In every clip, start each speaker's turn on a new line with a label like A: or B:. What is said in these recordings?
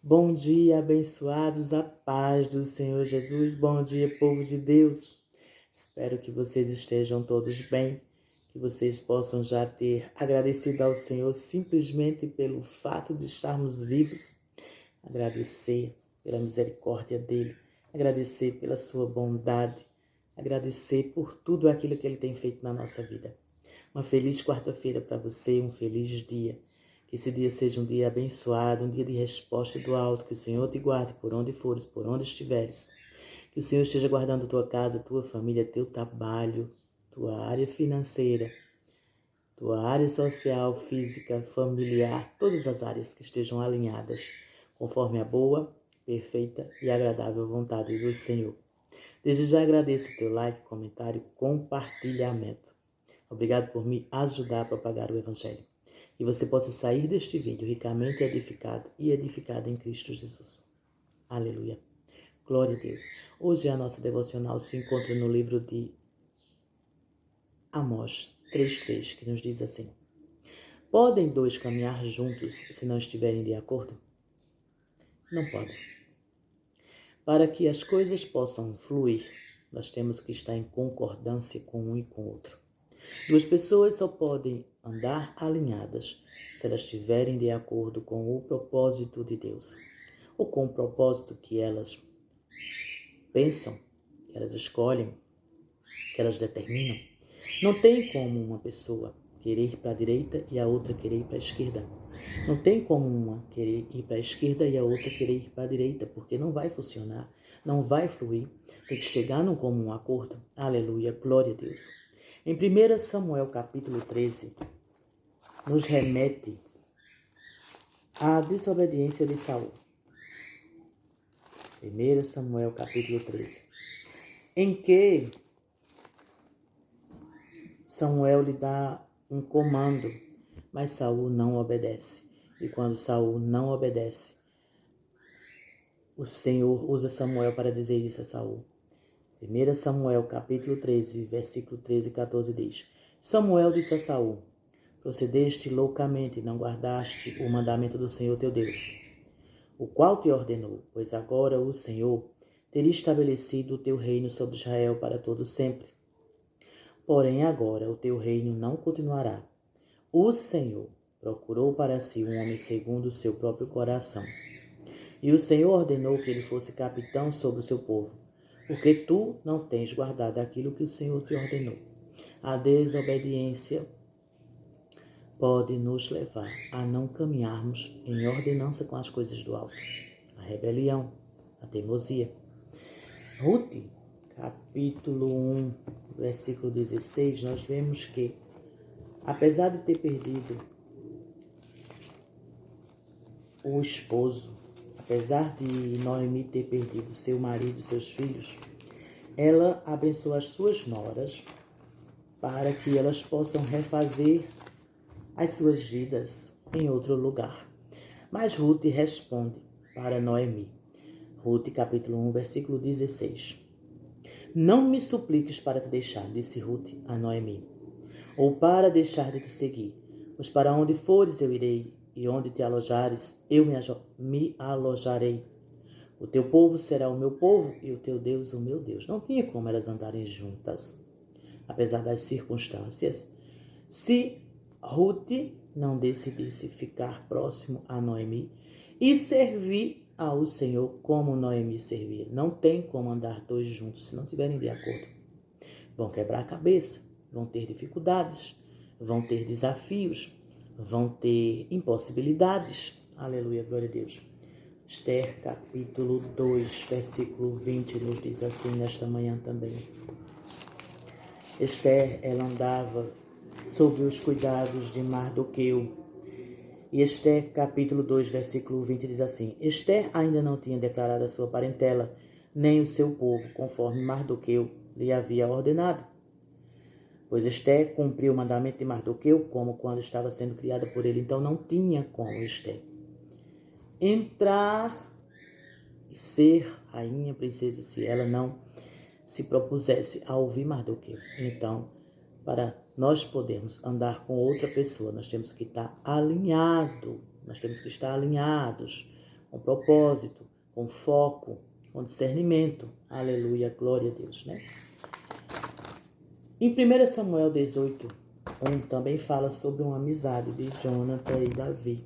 A: Bom dia, abençoados, a paz do Senhor Jesus. Bom dia, povo de Deus. Espero que vocês estejam todos bem, que vocês possam já ter agradecido ao Senhor simplesmente pelo fato de estarmos vivos. Agradecer pela misericórdia dEle, agradecer pela sua bondade, agradecer por tudo aquilo que Ele tem feito na nossa vida. Uma feliz quarta-feira para você, um feliz dia. Que esse dia seja um dia abençoado, um dia de resposta do alto. Que o Senhor te guarde por onde fores, por onde estiveres. Que o Senhor esteja guardando tua casa, tua família, teu trabalho, tua área financeira, tua área social, física, familiar, todas as áreas que estejam alinhadas conforme a boa, perfeita e agradável vontade do Senhor. Desde já agradeço o teu like, comentário, compartilhamento. Obrigado por me ajudar a propagar o Evangelho. Que você possa sair deste vídeo ricamente edificado e edificada em Cristo Jesus. Aleluia. Glória a Deus. Hoje a nossa devocional se encontra no livro de Amós 3:3, que nos diz assim: Podem dois caminhar juntos se não estiverem de acordo? Não podem. Para que as coisas possam fluir, nós temos que estar em concordância com um e com o outro. Duas pessoas só podem andar alinhadas se elas estiverem de acordo com o propósito de Deus, ou com o propósito que elas pensam, que elas escolhem, que elas determinam. Não tem como uma pessoa querer ir para a direita e a outra querer ir para a esquerda. Não tem como uma querer ir para a esquerda e a outra querer ir para a direita, porque não vai funcionar, não vai fluir. Tem que chegar num comum acordo. Aleluia, glória a Deus. Em 1 Samuel capítulo 13, nos remete à desobediência de Saul. 1 Samuel capítulo 13, em que Samuel lhe dá um comando, mas Saul não obedece. E quando Saul não obedece, o Senhor usa Samuel para dizer isso a Saul. 1 Samuel capítulo 13, versículo 13 e 14 diz: Samuel disse a Saul: Procedeste loucamente e não guardaste o mandamento do Senhor teu Deus, o qual te ordenou, pois agora o Senhor teria estabelecido o teu reino sobre Israel para todo sempre. Porém agora o teu reino não continuará. O Senhor procurou para si um homem segundo o seu próprio coração. E o Senhor ordenou que ele fosse capitão sobre o seu povo, porque tu não tens guardado aquilo que o Senhor te ordenou. A desobediência pode nos levar a não caminharmos em ordenança com as coisas do alto. A rebelião, a teimosia. Ruth, capítulo 1, versículo 16, nós vemos que, apesar de ter perdido o esposo, apesar de Noemi ter perdido seu marido e seus filhos, ela abençoa as suas noras para que elas possam refazer as suas vidas em outro lugar. Mas Ruth responde para Noemi. Ruth, capítulo 1, versículo 16. Não me supliques para te deixar, disse Ruth a Noemi, ou para deixar de te seguir, pois para onde fores eu irei, e onde te alojares, eu me alojarei. O teu povo será o meu povo, e o teu Deus o meu Deus. Não tinha como elas andarem juntas, apesar das circunstâncias, se Ruth não decidisse ficar próximo a Noemi e servir ao Senhor como Noemi servia. Não tem como andar dois juntos se não estiverem de acordo. Vão quebrar a cabeça, vão ter dificuldades, vão ter desafios, vão ter impossibilidades. Aleluia, glória a Deus. Esther, capítulo 2, versículo 20, nos diz assim nesta manhã também. Esther, ela andava sob os cuidados de Mardoqueu. E Esther, capítulo 2, versículo 20, diz assim: Esther ainda não tinha declarado a sua parentela, nem o seu povo, conforme Mardoqueu lhe havia ordenado. Pois Esther cumpriu o mandamento de Mardoqueu, como quando estava sendo criada por ele. Então não tinha como Esther entrar e ser rainha, princesa, se ela não se propusesse a ouvir Mardoqueu. Então, para nós podermos andar com outra pessoa, nós temos que estar alinhados com propósito, com foco, com discernimento. Aleluia, glória a Deus, né? Em 1 Samuel 18, também fala sobre uma amizade de Jonathan e Davi.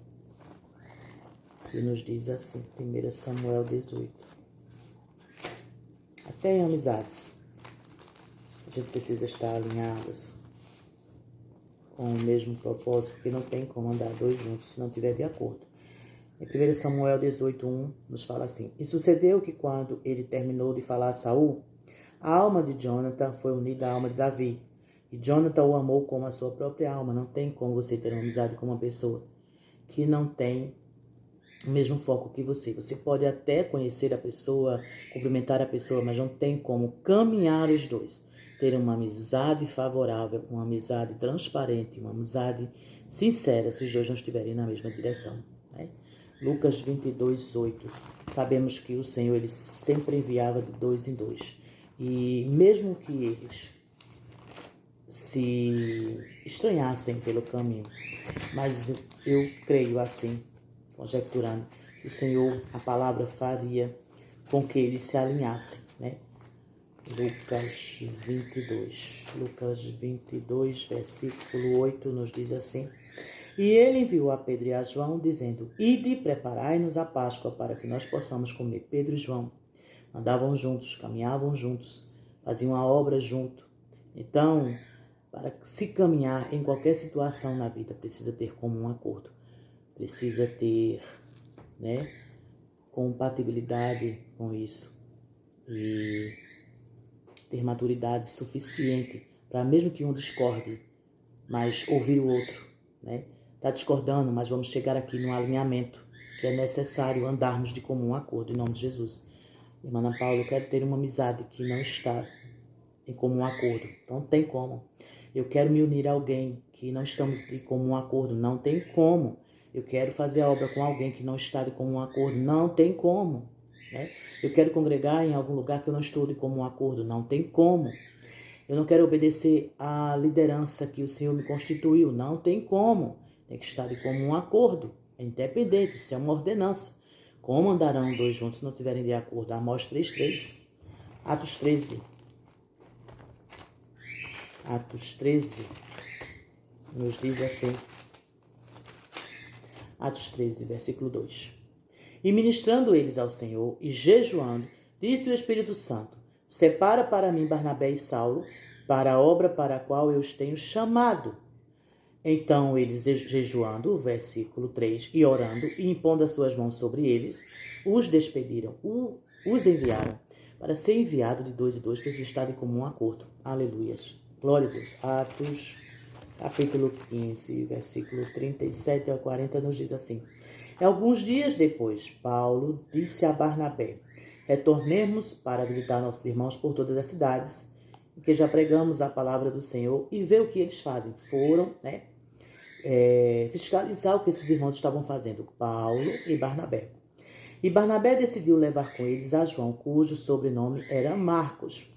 A: E nos diz assim, 1 Samuel 18. Até em amizades, a gente precisa estar alinhadas com o mesmo propósito, porque não tem como andar dois juntos se não estiver de acordo. Em 1 Samuel 18:1 nos fala assim: E sucedeu que quando ele terminou de falar a Saul, a alma de Jonathan foi unida à alma de Davi. E Jonathan o amou como a sua própria alma. Não tem como você ter uma amizade com uma pessoa que não tem o mesmo foco que você. Você pode até conhecer a pessoa, cumprimentar a pessoa, mas não tem como caminhar os dois. Ter uma amizade favorável, uma amizade transparente, uma amizade sincera, se os dois não estiverem na mesma direção, né? Lucas 22:8. Sabemos que o Senhor ele sempre enviava de dois em dois. E mesmo que eles se estranhassem pelo caminho, mas eu creio assim, conjecturando, que o Senhor, a palavra faria com que eles se alinhassem, né? Lucas 22, versículo 8, nos diz assim: E ele enviou a Pedro e a João, dizendo: Ide, preparai-nos a Páscoa, para que nós possamos comer. Pedro e João andavam juntos, caminhavam juntos, faziam a obra junto. Então, para se caminhar em qualquer situação na vida, precisa ter comum acordo. Precisa ter, né, compatibilidade com isso. E ter maturidade suficiente para, mesmo que um discorde, mas ouvir o outro, né? Está discordando, mas vamos chegar aqui no alinhamento, que é necessário andarmos de comum acordo, em nome de Jesus. Irmã Ana Paula, eu quero ter uma amizade que não está em comum acordo. Não tem como. Eu quero me unir a alguém que não estamos de comum acordo. Não tem como. Eu quero fazer a obra com alguém que não está de comum acordo. Não tem como, né? Eu quero congregar em algum lugar que eu não estou de comum acordo. Não tem como. Eu não quero obedecer à liderança que o Senhor me constituiu. Não tem como. Tem que estar de comum acordo. É independente. Isso é uma ordenança. Como andarão dois juntos se não estiverem de acordo? Amós 3:3. Atos 13. Atos 13 nos diz assim. Atos 13, versículo 2. E ministrando eles ao Senhor e jejuando, disse o Espírito Santo: Separa para mim Barnabé e Saulo, para a obra para a qual eu os tenho chamado. Então eles, jejuando, versículo 3, e orando, e impondo as suas mãos sobre eles, os despediram, os enviaram. Para ser enviado de dois em dois, precisa estar em comum acordo. Aleluias. Glória a Deus. Atos, capítulo 15, versículo 37 ao 40, nos diz assim. Alguns dias depois, Paulo disse a Barnabé: Retornemos para visitar nossos irmãos por todas as cidades, em que já pregamos a palavra do Senhor, e ver o que eles fazem. Foram, né, fiscalizar o que esses irmãos estavam fazendo, Paulo e Barnabé. E Barnabé decidiu levar com eles a João, cujo sobrenome era Marcos.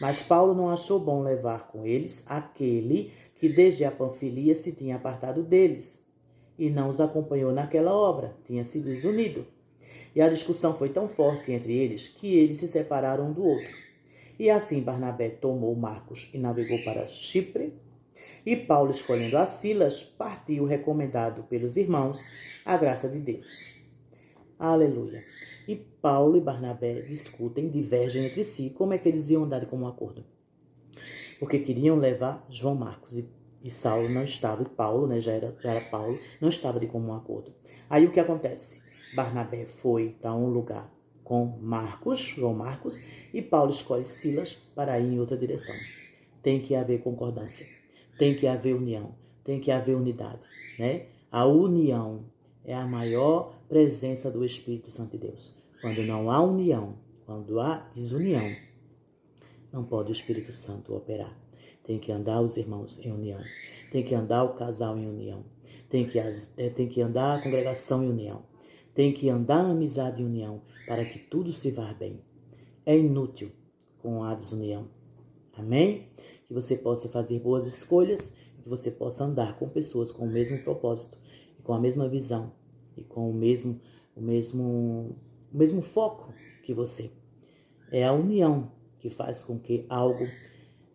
A: Mas Paulo não achou bom levar com eles aquele que desde a Panfilia se tinha apartado deles, e não os acompanhou naquela obra, tinha se desunido. E a discussão foi tão forte entre eles que eles se separaram um do outro. E assim Barnabé tomou Marcos e navegou para Chipre, e Paulo, escolhendo a Silas, partiu recomendado pelos irmãos a graça de Deus. Aleluia. E Paulo e Barnabé discutem, divergem entre si, como é que eles iam andar de comum acordo. Porque queriam levar João Marcos e Saulo não estava, e Paulo, né, já era Paulo, não estava de comum acordo. Aí o que acontece? Barnabé foi para um lugar com João Marcos, e Paulo escolhe Silas para ir em outra direção. Tem que haver concordância, tem que haver união, tem que haver unidade, né? A união é a maior presença do Espírito Santo de Deus. Quando não há união, quando há desunião, não pode o Espírito Santo operar. Tem que andar os irmãos em união. Tem que andar o casal em união. Tem que andar a congregação em união. Tem que andar a amizade em união para que tudo se vá bem. É inútil com a desunião. Amém? Que você possa fazer boas escolhas e que você possa andar com pessoas com o mesmo propósito, com a mesma visão e com o mesmo o mesmo foco que você. É a união que faz com que algo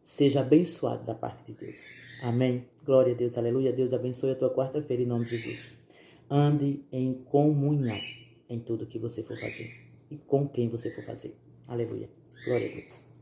A: seja abençoado da parte de Deus. Amém? Glória a Deus, aleluia. Deus abençoe a tua quarta-feira em nome de Jesus. Ande em comunhão em tudo que você for fazer e com quem você for fazer. Aleluia. Glória a Deus.